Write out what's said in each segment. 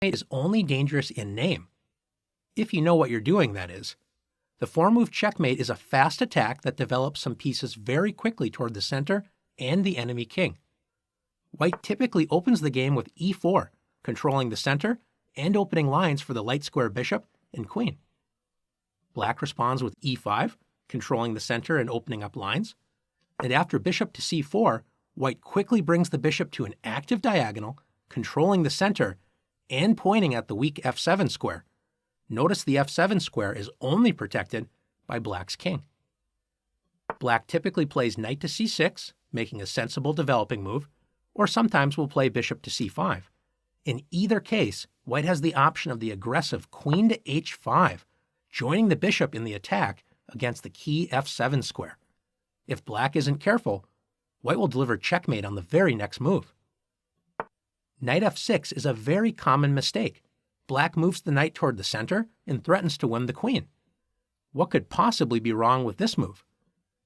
is only dangerous in name. If you know what you're doing, that is. The 4-move checkmate is a fast attack that develops some pieces very quickly toward the center and the enemy king. White typically opens the game with e4, controlling the center and opening lines for the light square bishop and queen. Black responds with e5, controlling the center and opening up lines. And after bishop to c4, white quickly brings the bishop to an active diagonal, controlling the center and pointing at the weak f7 square. Notice the f7 square is only protected by black's king. Black typically plays knight to c6, making a sensible developing move, or sometimes will play bishop to c5. In either case, white has the option of the aggressive queen to h5, joining the bishop in the attack against the key f7 square. If black isn't careful, white will deliver checkmate on the very next move. Knight f6 is a very common mistake. Black moves the knight toward the center and threatens to win the queen. What could possibly be wrong with this move?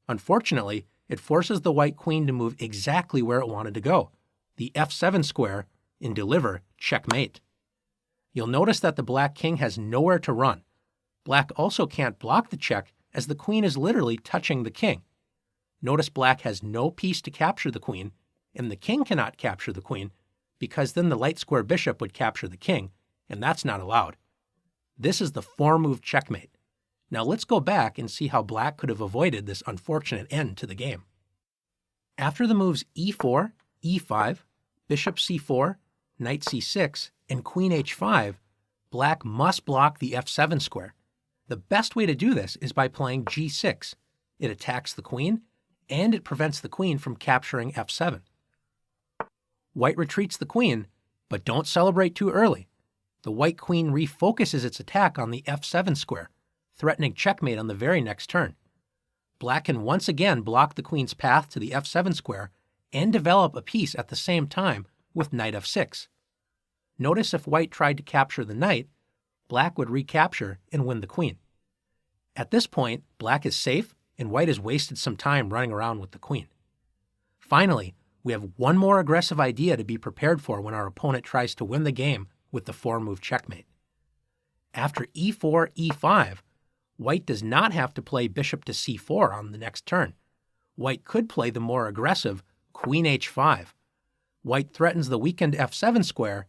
Unfortunately, it forces the white queen to move exactly where it wanted to go, the f7 square, and deliver checkmate. You'll notice that the black king has nowhere to run. Black also can't block the check as the queen is literally touching the king. Notice black has no piece to capture the queen, and the king cannot capture the queen, because then the light square bishop would capture the king, and that's not allowed. This is the 4-move checkmate. Now let's go back and see how black could have avoided this unfortunate end to the game. After the moves e4, e5, bishop c4, knight c6, and queen h5, black must block the f7 square. The best way to do this is by playing g6. It attacks the queen, and it prevents the queen from capturing f7. White retreats the queen, but don't celebrate too early. The white queen refocuses its attack on the f7 square, threatening checkmate on the very next turn. Black can once again block the queen's path to the f7 square and develop a piece at the same time with knight f6. Notice if white tried to capture the knight, black would recapture and win the queen. At this point, black is safe and white has wasted some time running around with the queen. Finally, we have one more aggressive idea to be prepared for when our opponent tries to win the game with the 4-move checkmate. After e4, e5, white does not have to play bishop to c4 on the next turn. White could play the more aggressive queen h5. White threatens the weakened f7 square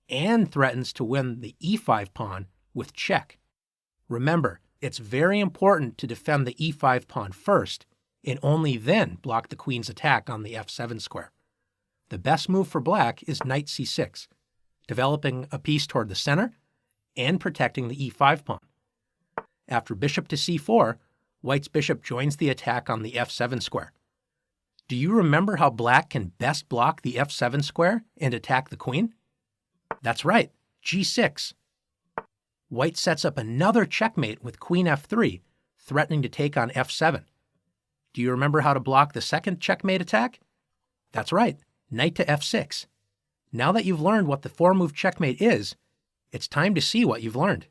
and threatens to win the e5 pawn with check. Remember, it's very important to defend the e5 pawn first and only then block the queen's attack on the f7 square. The best move for black is knight c6, developing a piece toward the center and protecting the e5 pawn. After bishop to c4, white's bishop joins the attack on the f7 square. Do you remember how black can best block the f7 square and attack the queen? That's right, g6. White sets up another checkmate with queen f3, threatening to take on f7. Do you remember how to block the second checkmate attack? That's right, knight to f6. Now that you've learned what the 4-move checkmate is, it's time to see what you've learned.